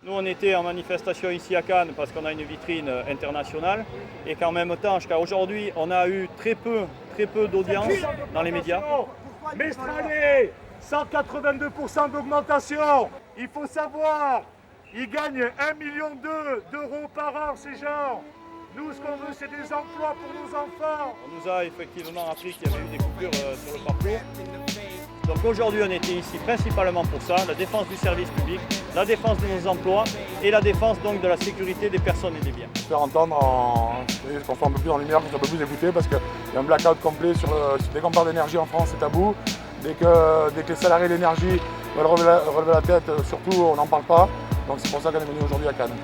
Nous, on était en manifestation ici à Cannes parce qu'on a une vitrine internationale et qu'en même temps, jusqu'à aujourd'hui, on a eu très peu d'audience dans les médias. Mestrallet, 182% d'augmentation. Il faut savoir, ils gagnent 1,2 million d'euros par an, ces gens. Nous, ce qu'on veut, c'est des emplois pour nos enfants. On nous a effectivement appris qu'il y avait eu des coupures sur le parcours. Donc aujourd'hui, on était ici principalement pour ça, la défense du service public, la défense de nos emplois et la défense donc de la sécurité des personnes et des biens. Faire entendre, qu'on soit un peu plus en lumière, qu'on soit un peu plus écouté, parce qu'il y a un blackout complet dès qu'on parle d'énergie en France, c'est tabou. Dès que les salariés de l'énergie veulent relever la tête, surtout on n'en parle pas. Donc c'est pour ça qu'on est venu aujourd'hui à Cannes.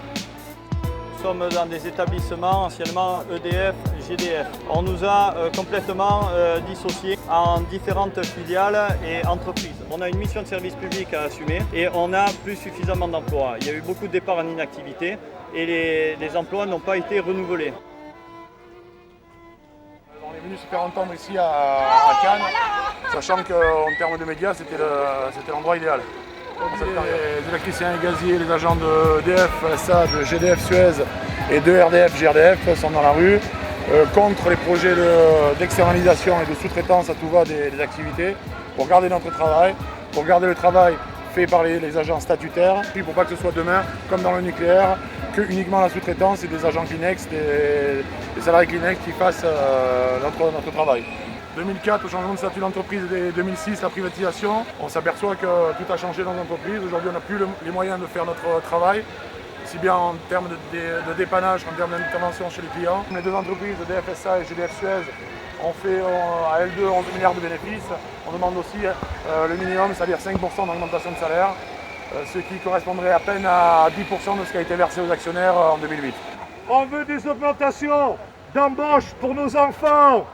Nous sommes dans des établissements anciennement EDF, GDF. On nous a complètement dissociés en différentes filiales et entreprises. On a une mission de service public à assumer et on n'a plus suffisamment d'emplois. Il y a eu beaucoup de départs en inactivité et les emplois n'ont pas été renouvelés. On est venu se faire entendre ici à Cannes, sachant qu'en termes de médias, c'était l'endroit idéal. Les électriciens et gaziers, les agents de EDF, SA, de GDF, Suez et de RDF, GRDF sont dans la rue contre les projets d'externalisation et de sous-traitance à tout va des activités pour garder notre travail, pour garder le travail fait par les agents statutaires, puis pour pas que ce soit demain, comme dans le nucléaire, que uniquement la sous-traitance et des agents Kleenex, des salariés Kleenex qui fassent notre travail. 2004, au changement de statut d'entreprise, et 2006, la privatisation, on s'aperçoit que tout a changé dans l'entreprise. Aujourd'hui, on n'a plus les moyens de faire notre travail, aussi bien en termes de dépannage qu'en termes d'intervention chez les clients. Les deux entreprises, EDF SA et GDF Suez, ont fait à L2 11 milliards de bénéfices. On demande aussi le minimum, c'est-à-dire 5% d'augmentation de salaire, ce qui correspondrait à peine à 10% de ce qui a été versé aux actionnaires en 2008. On veut des augmentations d'embauche pour nos enfants.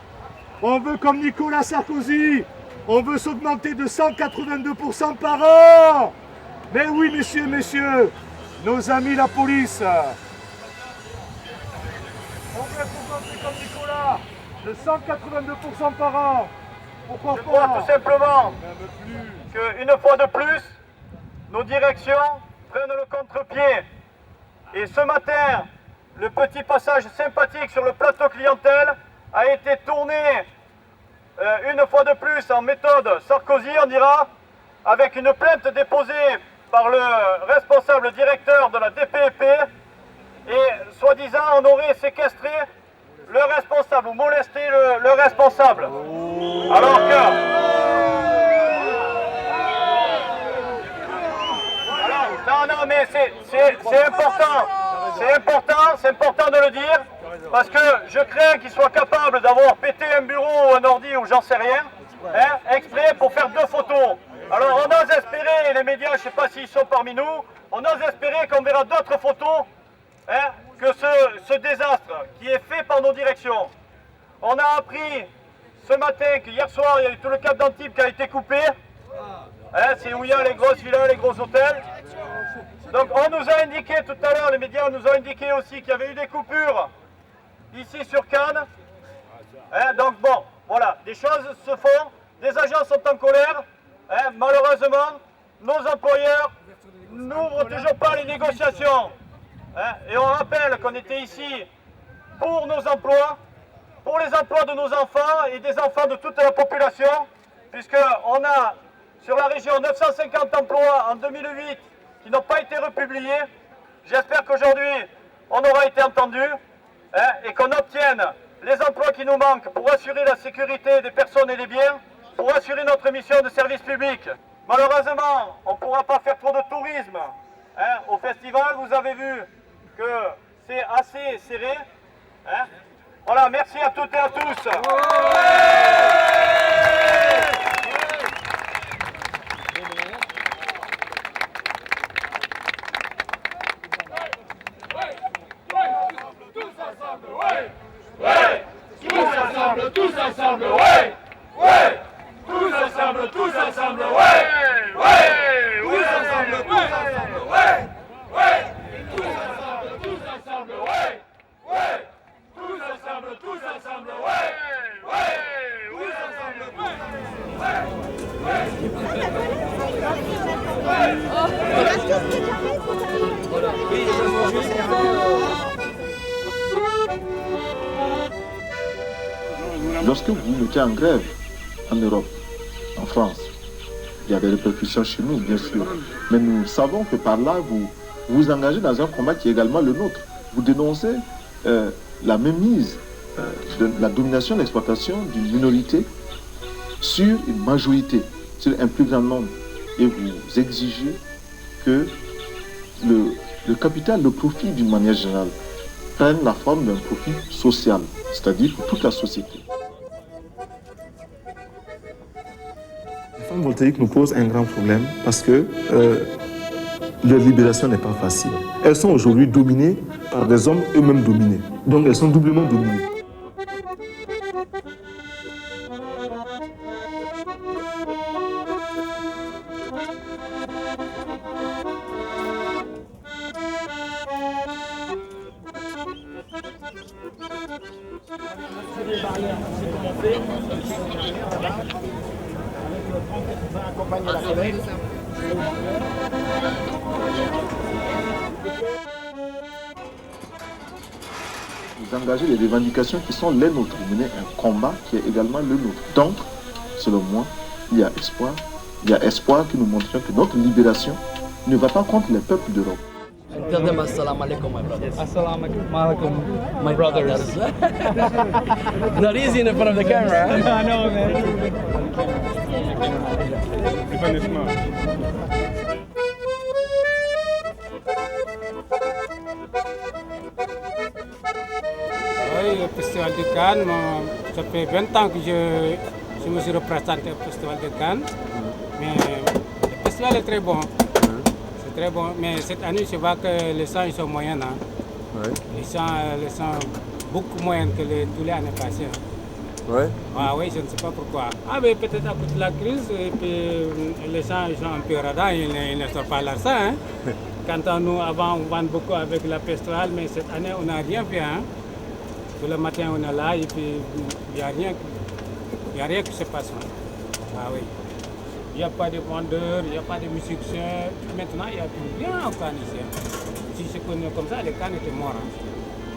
On veut, comme Nicolas Sarkozy, on veut s'augmenter de 182% par an. Mais oui, messieurs, nos amis la police. On veut s'augmenter comme Nicolas de 182% par an. Pourquoi Je crois tout simplement qu'une fois de plus, nos directions prennent le contre-pied. Et ce matin, le petit passage sympathique sur le plateau clientèle a été tourné une fois de plus en méthode Sarkozy, on dira, avec une plainte déposée par le responsable directeur de la DPEP et soi-disant on aurait séquestré le responsable ou molesté le responsable. Alors que... Non, mais c'est important, c'est important de le dire. Parce que je crains qu'il soit capable d'avoir pété un bureau ou un ordi ou j'en sais rien, exprès pour faire 2 photos. Alors on ose espérer, les médias, je ne sais pas s'ils sont parmi nous, on ose espérer qu'on verra d'autres photos que ce désastre qui est fait par nos directions. On a appris ce matin qu'hier soir, il y a eu tout le cap d'Antibes qui a été coupé. C'est où il y a les grosses villas, les gros hôtels. Donc on nous a indiqué tout à l'heure, les médias nous ont indiqué aussi qu'il y avait eu des coupures ici sur Cannes. Donc bon, voilà, des choses se font, des agents sont en colère. Malheureusement, nos employeurs n'ouvrent toujours pas les négociations. Et on rappelle qu'on était ici pour nos emplois, pour les emplois de nos enfants et des enfants de toute la population, puisqu'on a sur la région 950 emplois en 2008 qui n'ont pas été republiés. J'espère qu'aujourd'hui, on aura été entendu. Et qu'on obtienne les emplois qui nous manquent pour assurer la sécurité des personnes et des biens, pour assurer notre mission de service public. Malheureusement, on ne pourra pas faire trop de tourisme au festival. Vous avez vu que c'est assez serré. Voilà, merci à toutes et à tous. Tous ensemble, ouais, ouais, tous ensemble, ouais, ouais, tous ensemble, ouais, ouais, tous ensemble, ouais, ouais, tous ensemble, ouais, ouais, tous ensemble, ouais, ouais. Lorsque vous mettez en grève en Europe, en France, il y a des répercussions chez nous, bien sûr. Mais nous savons que par là, vous vous engagez dans un combat qui est également le nôtre. Vous dénoncez la mainmise de la domination, l'exploitation d'une minorité sur une majorité, sur un plus grand nombre. Et vous exigez que le capital, le profit d'une manière générale, prenne la forme d'un profit social, c'est-à-dire pour toute la société. Les femmes voltaïques nous posent un grand problème parce que leur libération n'est pas facile. Elles sont aujourd'hui dominées par des hommes eux-mêmes dominés. Donc elles sont doublement dominées. Vous engagez les revendications qui sont les nôtres. Vous menez un combat qui est également le nôtre. Donc, selon moi, il y a espoir. Il y a espoir qui nous montre que notre libération ne va pas contre les peuples d'Europe. Tell them assalamu alaikum, my brothers. Assalamu alaikum, my brothers. Not easy in front of the camera. I know, man. Oui, le Festival de Cannes, ça fait 20 ans que je me suis représenté au Festival de Cannes. Mais le festival est très bon. C'est très bon. Mais cette année, je vois que les gens sont moyens. Hein. Ouais. Les gens beaucoup moyens que tous les années passées. Hein. Ouais. Ah, oui, je ne sais pas pourquoi. Ah, mais peut-être à cause de la crise, et puis les gens ils sont un peu radins, ils ne sortent pas l'argent. Hein. Quand nous, avant, on vend beaucoup avec la festival, mais cette année, on n'a rien fait. Hein. Tout le matin, on est là, et puis il n'y a rien qui se passe. Hein. Ah oui. Il n'y a pas de vendeurs, il n'y a pas de musiciens. Maintenant, il n'y a plus rien en Cannes ici. Si c'est connu comme ça, les Cannes étaient morts. Hein.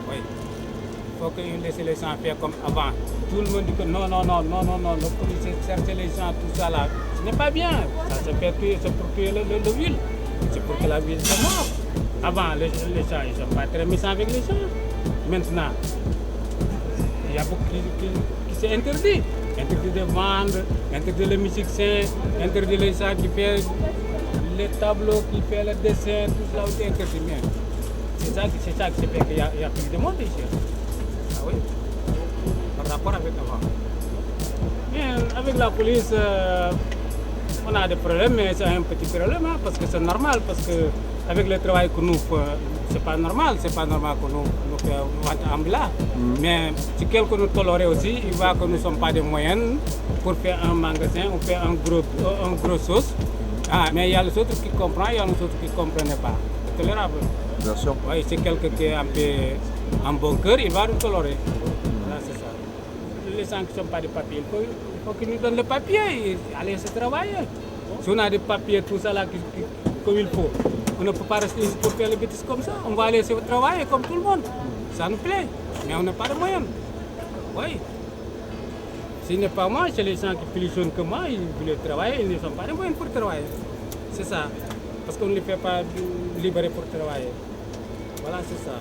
Oui. Il faut qu'ils laissent les gens faire comme avant. Tout le monde dit que non, le policier cherche les gens, tout ça là. Ce n'est pas bien. Ça se fait tuer, c'est pour tuer le ville. C'est pour que la ville soit morte. Avant, les gens, ils ne sont pas très méchants avec les gens. Maintenant, il y a beaucoup qui c'est interdit. Interdit de vendre, interdit les musiciens, interdit les gens qui font les tableaux, qui font les dessins, tout ça, c'est interdit. C'est ça qui fait qu'il y a plus de monde ici. Ah oui, par rapport avec avant. Mais avec la police, on a des problèmes, mais c'est un petit problème, hein, parce que c'est normal, parce que avec le travail que nous faisons, c'est pas normal que nous faisons en blanc. Mais si quelqu'un nous tolère aussi, il voit que nous ne sommes pas des moyens pour faire un magasin ou faire un gros sauce. Ah, mais il y a les autres qui comprennent, il y a les autres qui ne comprennent pas. C'est tolérable. Bien sûr. Oui, si quelqu'un qui est un peu en bon cœur, il va nous tolérer. Voilà, c'est ça. Les gens qui ne sont pas des papiers, il faut qu'ils nous donnent le papier et aller se travailler. Si on a des papiers, tout ça là, comme il faut, on ne peut pas rester ici pour faire les bêtises comme ça. On va aller se travailler comme tout le monde. Ça nous plaît, mais on n'a pas de moyens. Oui. S'il n'est pas moi, c'est les gens qui sont plus jeunes que moi, ils veulent travailler, ils ne sont pas de moyens pour travailler. C'est ça. Parce qu'on ne les fait pas libérer pour travailler. Voilà, c'est ça.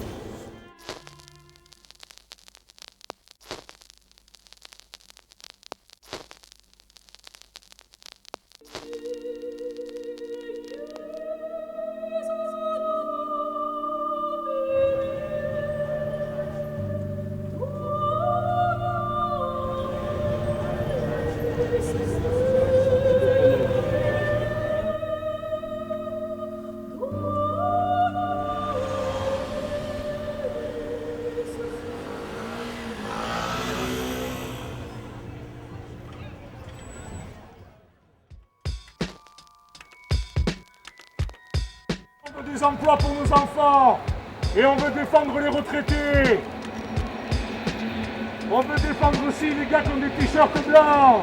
On veut des emplois pour nos enfants et on veut défendre les retraités. On veut défendre aussi les gars qui ont des t-shirts blancs.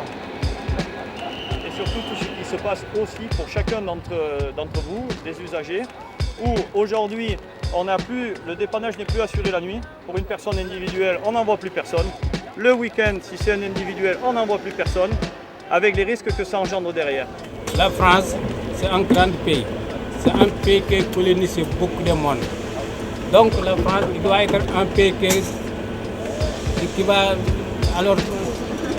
Et surtout tout ce qui se passe aussi pour chacun d'entre vous, des usagers, où aujourd'hui le dépannage n'est plus assuré la nuit. Pour une personne individuelle, on n'envoie plus personne. Le week-end, si c'est un individuel, on n'envoie plus personne, avec les risques que ça engendre derrière. La France, c'est un grand pays. C'est un pays qui colonise beaucoup de monde. Donc la France, il doit être un pays qui va alors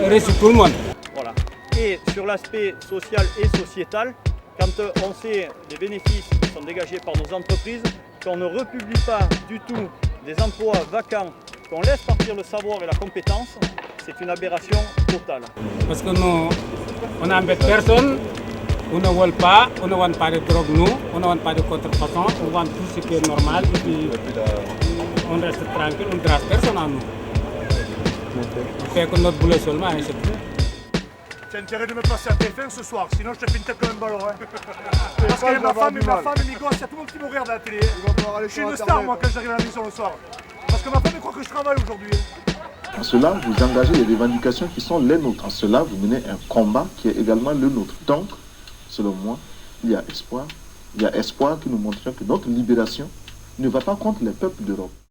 réussir tout le monde. Voilà. Et sur l'aspect social et sociétal, quand on sait les bénéfices qui sont dégagés par nos entreprises, qu'on ne republie pas du tout des emplois vacants, qu'on laisse partir le savoir et la compétence, c'est une aberration totale. Parce que nous, on n'embête personne, on ne vole pas, on ne vend pas de drogue nous, on ne vend pas de contrefaçon, on vend tout ce qui est normal et puis on reste tranquille, on ne trace personne à nous. On fait que notre boulot seulement et c'est tout. J'ai intérêt de me passer à TF1 ce soir, sinon je te fais une tête comme un ballon. Hein. Parce que ma femme et mes gosses, il y a tout le monde qui me regarde à la télé. Je suis une star moi quand j'arrive à la maison le soir. Parce que ma femme croit que je travaille aujourd'hui. En cela, vous engagez les revendications qui sont les nôtres. En cela, vous menez un combat qui est également le nôtre. Donc, selon moi, il y a espoir. Il y a espoir que nous montrions que notre libération ne va pas contre les peuples d'Europe.